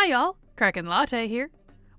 Hi y'all, Kraken Latte here.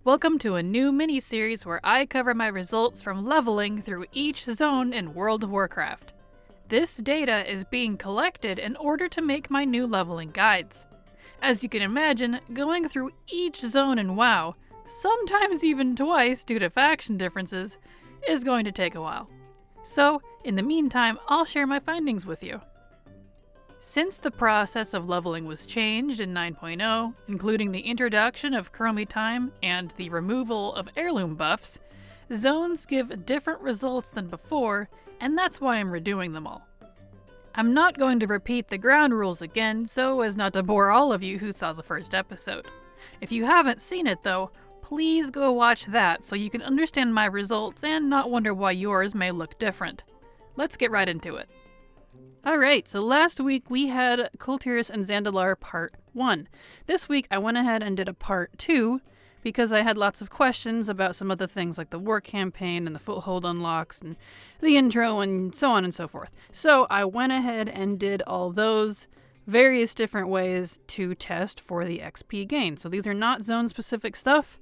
Welcome to a new mini-series where I cover my results from leveling through each zone in World of Warcraft. This data is being collected in order to make my new leveling guides. As you can imagine, going through each zone in WoW, sometimes even twice due to faction differences, is going to take a while. So, in the meantime, I'll share my findings with you. Since the process of leveling was changed in 9.0, including the introduction of Chromie Time and the removal of heirloom buffs, zones give different results than before, and that's why I'm redoing them all. I'm not going to repeat the ground rules again so as not to bore all of you who saw the first episode. If you haven't seen it though, please go watch that so you can understand my results and not wonder why yours may look different. Let's get right into it. Alright, so last week we had Kul Tiras and Zandalar Part 1. This week I went ahead and did a Part 2 because I had lots of questions about some other things like the war campaign and the foothold unlocks and the intro and so on and so forth. So I went ahead and did all those various different ways to test for the XP gain. So these are not zone-specific stuff,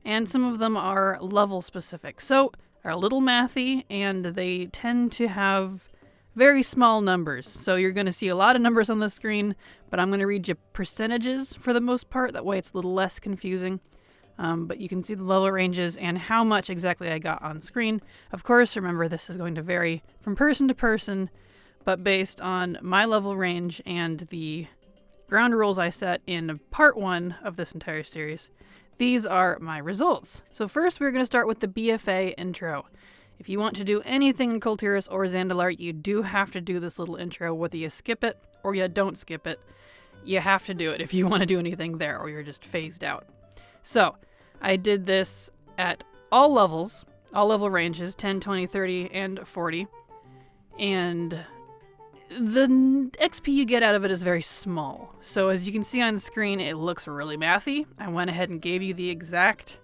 and some of them are level-specific. So are a little mathy, and they tend to have very small numbers. So you're going to see a lot of numbers on the screen, but I'm going to read you percentages for the most part. That way it's a little less confusing. But you can see the level ranges and how much exactly I got on screen. Of course, remember this is going to vary from person to person, but based on my level range and the ground rules I set in part 1 of this entire series, these are my results. So first we're going to start with the BFA intro. If you want to do anything in Kul Tiras or Zandalar, you do have to do this little intro, whether you skip it or you don't skip it. You have to do it if you want to do anything there, or you're just phased out. So, I did this at all levels, all level ranges, 10, 20, 30, and 40. And the XP you get out of it is very small. So as you can see on screen, it looks really mathy. I went ahead and gave you the exact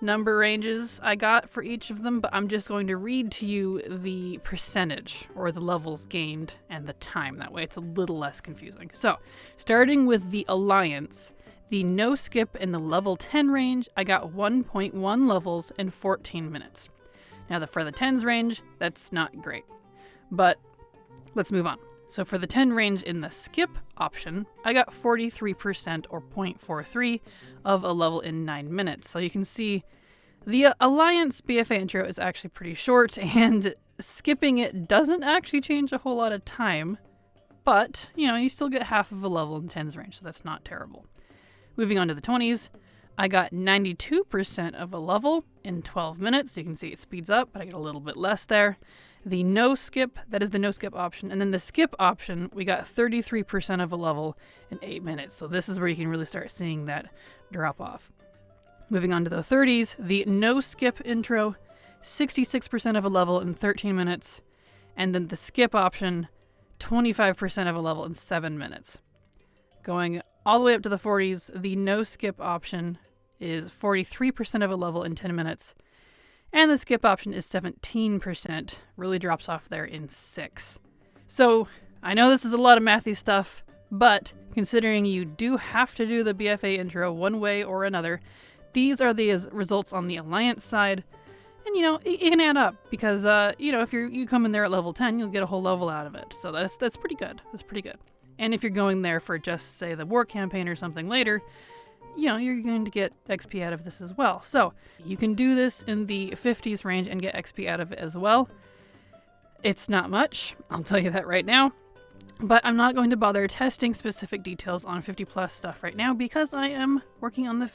number ranges I got for each of them, but I'm just going to read to you the percentage, or the levels gained, and the time. That way it's a little less confusing. So, starting with the Alliance, the no skip in the level 10 range, I got 1.1 levels in 14 minutes. Now for the 10s range, that's not great. But let's move on. So for the 10 range in the skip option, I got 43% or 0.43 of a level in 9 minutes. So you can see the Alliance BFA intro is actually pretty short, and skipping it doesn't actually change a whole lot of time. But, you still get half of a level in 10s range, so that's not terrible. Moving on to the 20s, I got 92% of a level in 12 minutes. You can see it speeds up, but I get a little bit less there. The no skip, that is the no skip option. And then the skip option, we got 33% of a level in 8 minutes. So this is where you can really start seeing that drop off. Moving on to the 30s, the no skip intro, 66% of a level in 13 minutes. And then the skip option, 25% of a level in 7 minutes. Going all the way up to the 40s, the no skip option is 43% of a level in 10 minutes. And the skip option is 17%, really drops off there in 6. So, I know this is a lot of mathy stuff, but considering you do have to do the BFA intro one way or another, these are the results on the Alliance side. And it can add up, because, if you come in there at level 10, you'll get a whole level out of it. So that's pretty good. That's pretty good. And if you're going there for just, say, the war campaign or something later, you're going to get XP out of this as well. So, you can do this in the 50s range and get XP out of it as well. It's not much, I'll tell you that right now. But I'm not going to bother testing specific details on 50 plus stuff right now, because I am working on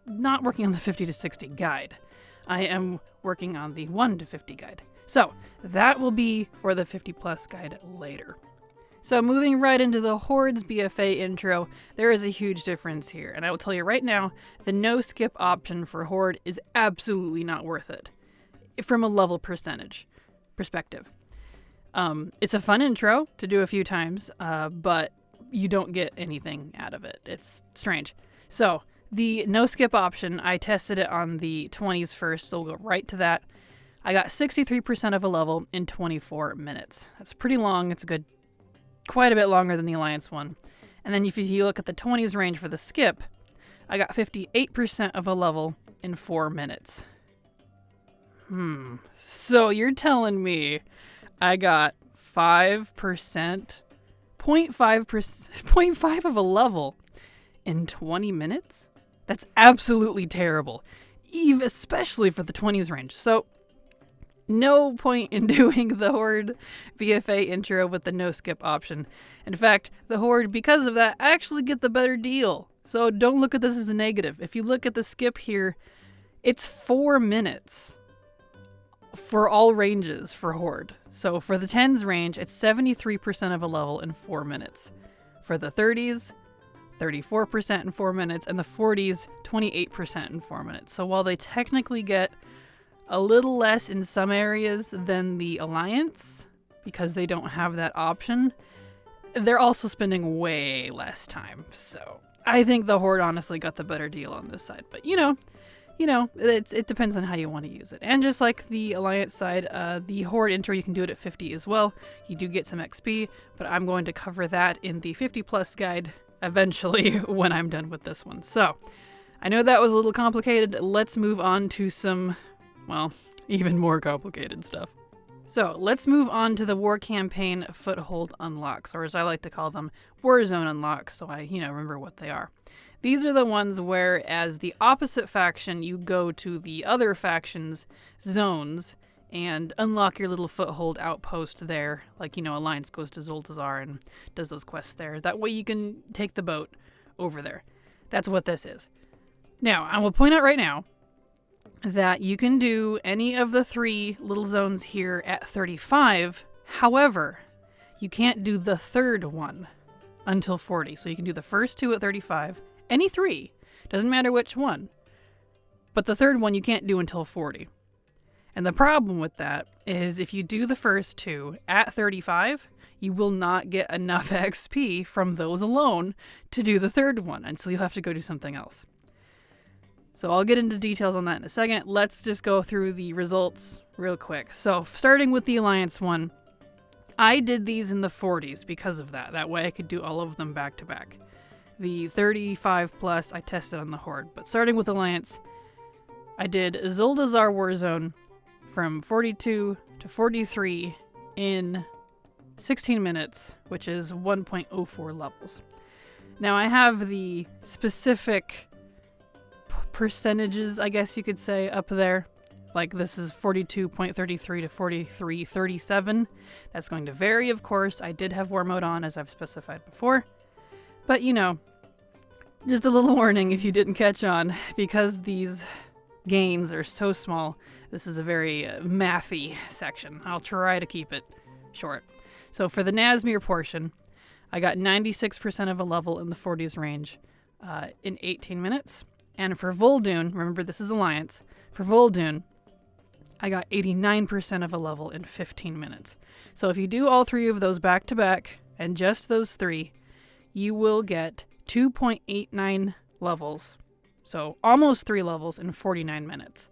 not working on the 50 to 60 guide. I am working on the 1 to 50 guide. So, that will be for the 50 plus guide later. So moving right into the Horde's BFA intro, there is a huge difference here, and I will tell you right now, the no skip option for Horde is absolutely not worth it, from a level perspective. It's a fun intro to do a few times, but you don't get anything out of it. It's strange. So the no skip option, I tested it on the 20s first, so we'll go right to that. I got 63% of a level in 24 minutes. That's pretty long. It's quite a bit longer than the Alliance one. And then if you look at the 20s range for the skip, I got 58% of a level in 4 minutes. So you're telling me I got 5%, 0.5% of a level in 20 minutes? That's absolutely terrible, especially for the 20s range. So no point in doing the Horde BFA intro with the no skip option. In fact, the Horde, because of that, actually get the better deal. So don't look at this as a negative. If you look at the skip here, it's 4 minutes for all ranges for Horde. So for the 10s range, it's 73% of a level in 4 minutes. For the 30s, 34% in 4 minutes, and the 40s, 28% in 4 minutes. So while they technically get a little less in some areas than the Alliance, because they don't have that option, they're also spending way less time. So I think the Horde honestly got the better deal on this side. But you know, it depends on how you want to use it. And just like the Alliance side, the Horde intro, you can do it at 50 as well. You do get some XP, but I'm going to cover that in the 50 plus guide eventually when I'm done with this one. So I know that was a little complicated. Let's move on to some, well, even more complicated stuff. So let's move on to the war campaign foothold unlocks, or as I like to call them, war zone unlocks, so I, remember what they are. These are the ones where, as the opposite faction, you go to the other faction's zones and unlock your little foothold outpost there. Like, Alliance goes to Zoltazar and does those quests there. That way you can take the boat over there. That's what this is. Now, I will point out right now that you can do any of the 3 little zones here at 35. However, you can't do the third one until 40. So you can do the first 2 at 35. Any 3. Doesn't matter which one. But the third one you can't do until 40. And the problem with that is if you do the first 2 at 35, you will not get enough XP from those alone to do the third one. And so you'll have to go do something else. So I'll get into details on that in a second. Let's just go through the results real quick. So starting with the Alliance one, I did these in the 40s because of that. That way I could do all of them back to back. The 35 plus I tested on the Horde. But starting with Alliance, I did Zoltazar Warzone from 42 to 43 in 16 minutes, which is 1.04 levels. Now I have the specific percentages, I guess you could say, up there. Like this is 42.33 to 43.37. That's going to vary, of course. I did have war mode on, as I've specified before. But just a little warning if you didn't catch on, because these gains are so small, this is a very mathy section. I'll try to keep it short. So for the Nazmir portion, I got 96% of a level in the 40s range in 18 minutes. And for Vol'dun, remember this is Alliance, for Vol'dun, I got 89% of a level in 15 minutes. So if you do all 3 of those back to back, and just those 3, you will get 2.89 levels. So almost 3 levels in 49 minutes.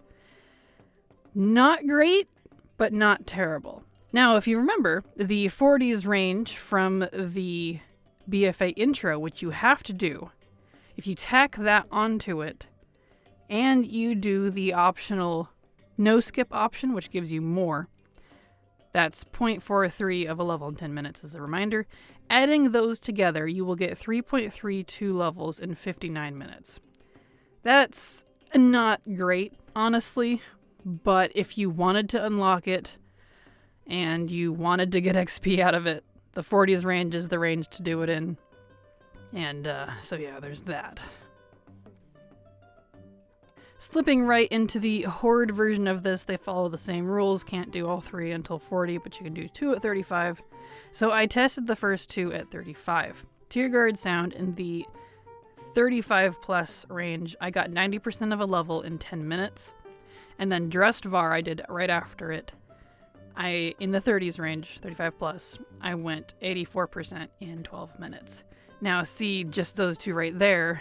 Not great, but not terrible. Now, if you remember, the 40s range from the BFA intro, which you have to do, if you tack that onto it, and you do the optional no skip option, which gives you more, that's 0.43 of a level in 10 minutes as a reminder. Adding those together, you will get 3.32 levels in 59 minutes. That's not great, honestly, but if you wanted to unlock it and you wanted to get XP out of it, the 40s range is the range to do it in. And so yeah, there's that. Slipping right into the Horde version of this, they follow the same rules. Can't do all 3 until 40, but you can do 2 at 35. So I tested the first 2 at 35. Tear Guard Sound in the 35 plus range, I got 90% of a level in 10 minutes. And then Drustvar I did right after it. In the 30s range, 35 plus, I went 84% in 12 minutes. Now, see, just those 2 right there,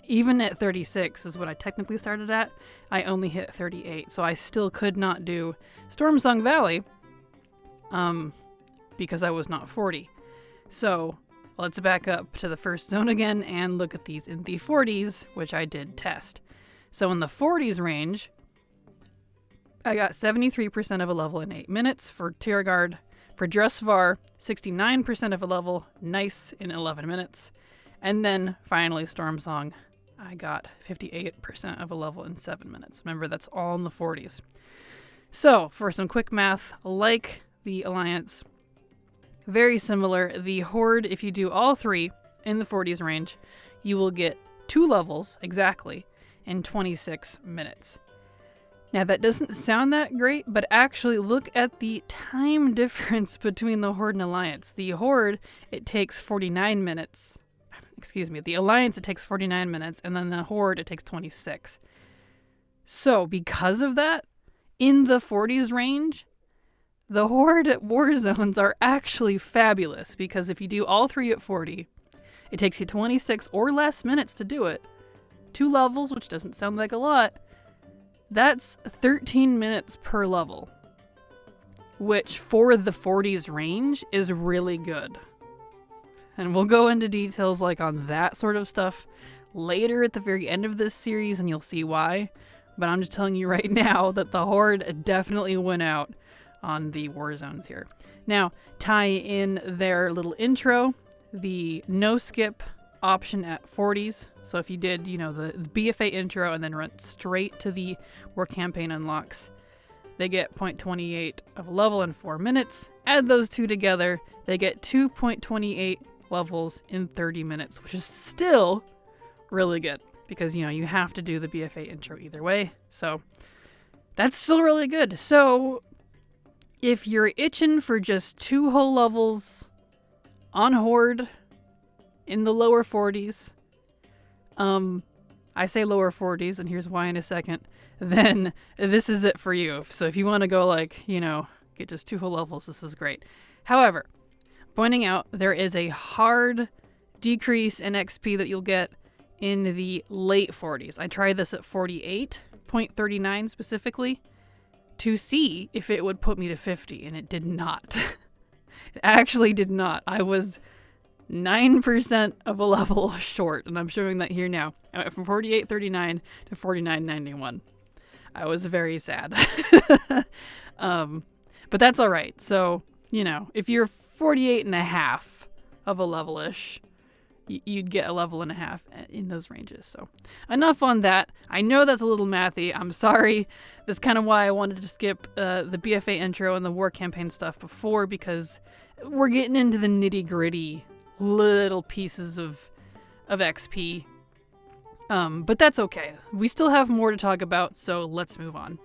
even at 36 is what I technically started at, I only hit 38. So I still could not do Stormsong Valley because I was not 40. So let's back up to the first zone again and look at these in the 40s, which I did test. So in the 40s range, I got 73% of a level in 8 minutes for Tier Guard. For Dressvar, 69% of a level, nice, in 11 minutes. And then finally Stormsong, I got 58% of a level in 7 minutes. Remember, that's all in the 40s. So for some quick math, like the Alliance, very similar. The Horde, if you do all three in the 40s range, you will get 2 levels exactly in 26 minutes. Now that doesn't sound that great, but actually look at the time difference between the Horde and Alliance. The Horde, it takes 49 minutes. Excuse me, the Alliance, it takes 49 minutes, and then the Horde, it takes 26. So because of that, in the 40s range, the Horde war zones are actually fabulous, because if you do all three at 40, it takes you 26 or less minutes to do it. 2 levels, which doesn't sound like a lot, that's 13 minutes per level, which for the 40s range is really good. And we'll go into details like on that sort of stuff later at the very end of this series, and you'll see why. But I'm just telling you right now that the Horde definitely went out on the war zones here. Now, tie in their little intro, the no skip option at 40s. So if you did, the BFA intro and then went straight to the war campaign unlocks, they get 0.28 of a level in 4 minutes. Add those two together, they get 2.28 levels in 30 minutes, which is still really good because, you have to do the BFA intro either way. So that's still really good. So if you're itching for just 2 whole levels on Horde in the lower 40s, I say lower 40s, and here's why in a second, then this is it for you. So if you want to go get just 2 whole levels, this is great. However, pointing out there is a hard decrease in XP that you'll get in the late 40s. I tried this at 48.39 specifically to see if it would put me to 50, and it did not. It actually did not. I was 9% of a level short, and I'm showing that here now. I went from 48.39 to 49.91. I was very sad. But that's all right. So, if you're 48.5 of a level-ish, you'd get a level and a half in those ranges. So enough on that. I know that's a little mathy. I'm sorry. That's kind of why I wanted to skip the BFA intro and the war campaign stuff before, because we're getting into the nitty-gritty little pieces of XP. But that's okay. We still have more to talk about, so let's move on.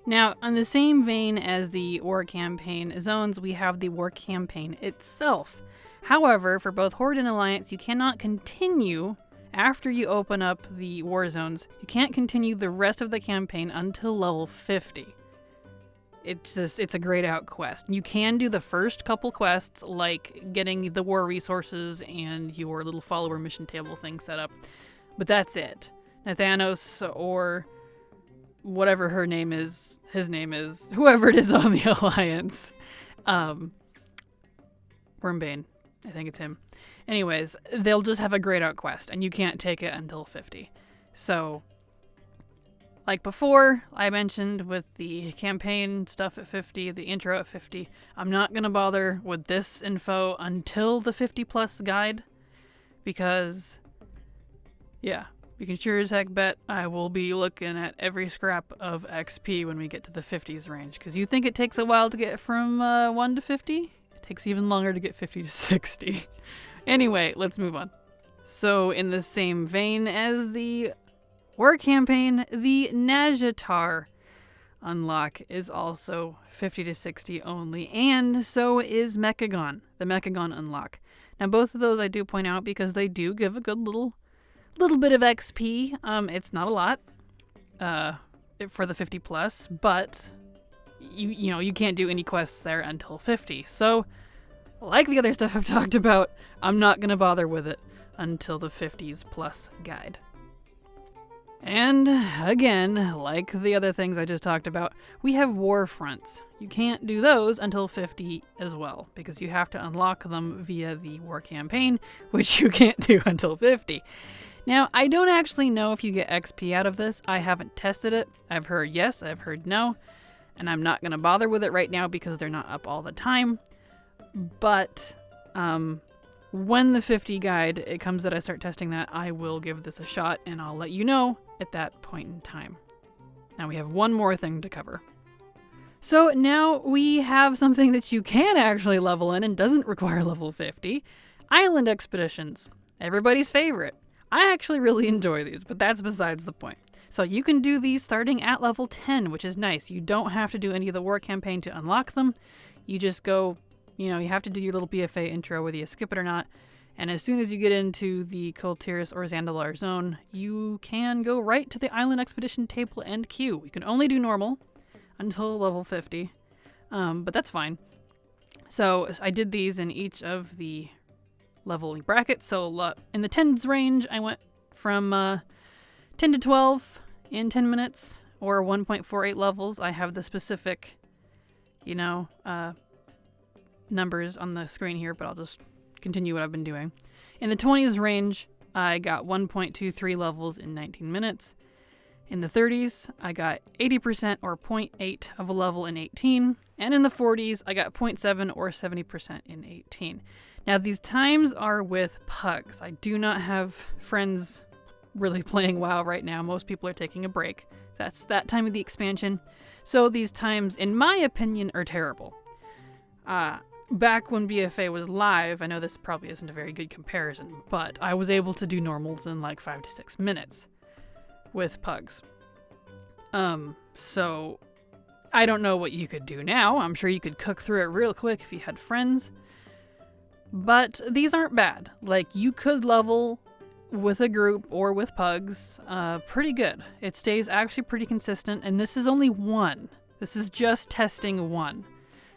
Now, on the same vein as the war campaign zones, we have the war campaign itself. However, for both Horde and Alliance, you cannot continue after you open up the war zones. You can't continue the rest of the campaign until level 50. It's a grayed out quest. You can do the first couple quests, like getting the war resources and your little follower mission table thing set up, but that's it. Nathanos, or whatever his name is, whoever it is on the Alliance, Wormbane, I think it's him. Anyways, they'll just have a grayed out quest, and you can't take it until 50. So, like before, I mentioned with the campaign stuff at 50, the intro at 50, I'm not going to bother with this info until the 50 plus guide, because, yeah, you can sure as heck bet I will be looking at every scrap of XP when we get to the 50s range, because you think it takes a while to get from 1 to 50? It takes even longer to get 50 to 60. Anyway, let's move on. So, in the same vein as the war campaign, the Nazjatar unlock is also 50 to 60 only, and so is Mechagon, the Mechagon unlock. Now, both of those I do point out because they do give a good little bit of XP. It's not a lot for the 50 plus, but you can't do any quests there until 50. So, like the other stuff I've talked about, I'm not going to bother with it until the 50s plus guide. And again, like the other things I just talked about, we have Warfronts. You can't do those until 50 as well, because you have to unlock them via the war campaign, which you can't do until 50. Now, I don't actually know if you get XP out of this. I haven't tested it. I've heard yes, I've heard no, and I'm not going to bother with it right now because they're not up all the time. But when the 50 guide it comes that I start testing that, I will give this a shot and I'll let you know at that point in time. Now we have one more thing to cover. So now we have something that you can actually level in and doesn't require level 50. Island expeditions. Everybody's favorite. I actually really enjoy these, but that's besides the point. So you can do these starting at level 10, which is nice. You don't have to do any of the war campaign to unlock them. You just go, you have to do your little BFA intro whether you skip it or not. And as soon as you get into the Kul Tiras or Zandalar zone, you can go right to the island expedition table and queue. You can only do normal until level 50, but that's fine. So I did these in each of the leveling brackets. So in the 10s range, I went from 10 to 12 in 10 minutes, or 1.48 levels. I have the specific, numbers on the screen here, but I'll just continue what I've been doing. In the 20s range, I got 1.23 levels in 19 minutes. In the 30s, I got 80% or 0.8 of a level in 18. And in the 40s, I got 0.7 or 70% in 18. Now, these times are with pugs. I do not have friends really playing WoW right now. Most people are taking a break. That's that time of the expansion. So these times, in my opinion, are terrible. Back when BFA was live, I know this probably isn't a very good comparison, but I was able to do normals in like 5 to 6 minutes with pugs. So I don't know what you could do now. I'm sure you could cook through it real quick if you had friends. But these aren't bad. Like, you could level with a group or with pugs pretty good. It stays actually pretty consistent, and this is only one. This is just testing one.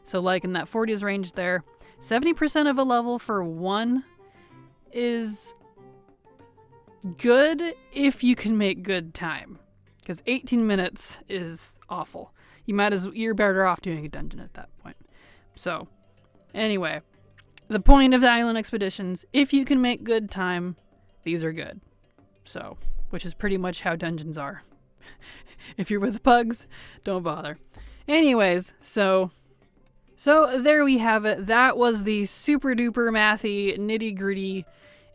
So like in that 40s range there, 70% of a level for one is good if you can make good time. Because 18 minutes is awful. You're better off doing a dungeon at that point. So, anyway, the point of the island expeditions, if you can make good time, these are good. So, which is pretty much how dungeons are. If you're with pugs, don't bother. Anyways, so there we have it. That was the super duper mathy, nitty gritty,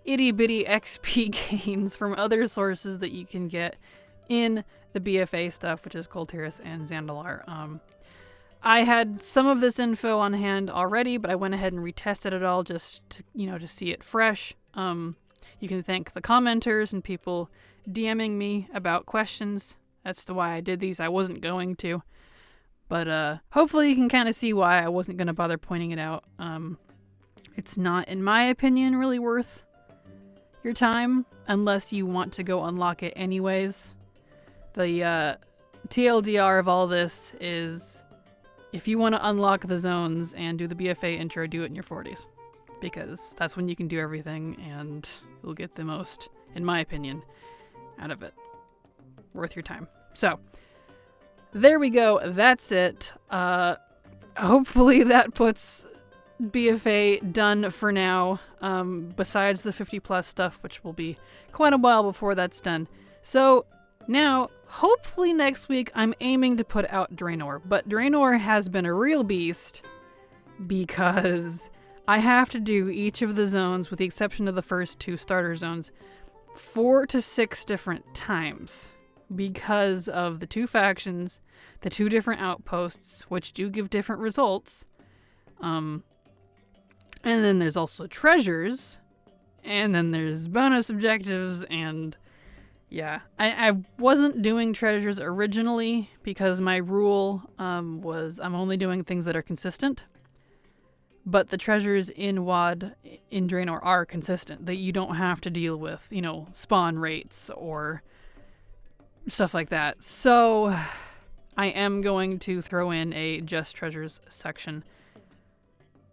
itty bitty XP gains from other sources that you can get in the BFA stuff, which is Kul Tiras and Zandalar. I had some of this info on hand already, but I went ahead and retested it all just to see it fresh. You can thank the commenters and people DMing me about questions. That's why I did these. I wasn't going to. But hopefully you can kind of see why I wasn't going to bother pointing it out. It's not, in my opinion, really worth your time unless you want to go unlock it anyways. The TLDR of all this is if you want to unlock the zones and do the BFA intro, do it in your 40s. Because that's when you can do everything and you'll get the most, in my opinion, out of it. Worth your time. So, there we go. That's it. Hopefully that puts BFA done for now, besides the 50 plus stuff, which will be quite a while before that's done. So now, hopefully next week I'm aiming to put out Draenor, but Draenor has been a real beast because I have to do each of the zones, with the exception of the first 2 starter zones, 4 to 6 different times. Because of the 2 factions, the 2 different outposts, which do give different results. And then there's also treasures. And then there's bonus objectives. And yeah, I wasn't doing treasures originally because my rule was I'm only doing things that are consistent. But the treasures in WoD, in Draenor, are consistent. That you don't have to deal with, spawn rates or stuff like that. So I am going to throw in a just treasures section.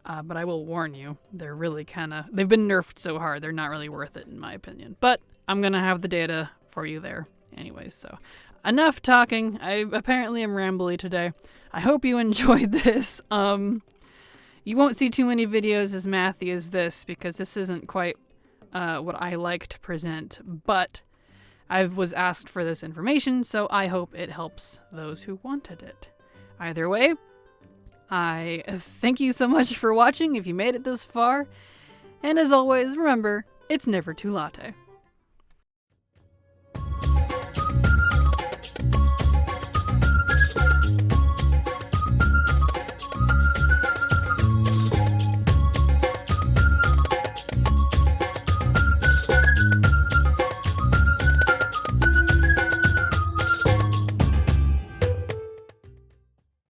But I will warn you, they're really they've been nerfed so hard, they're not really worth it in my opinion. But I'm going to have the data for you there. Anyways, so enough talking. I apparently am rambly today. I hope you enjoyed this. You won't see too many videos as mathy as this because this isn't quite what I like to present, but I was asked for this information, so I hope it helps those who wanted it. Either way, I thank you so much for watching if you made it this far, and as always, remember, it's never too latte.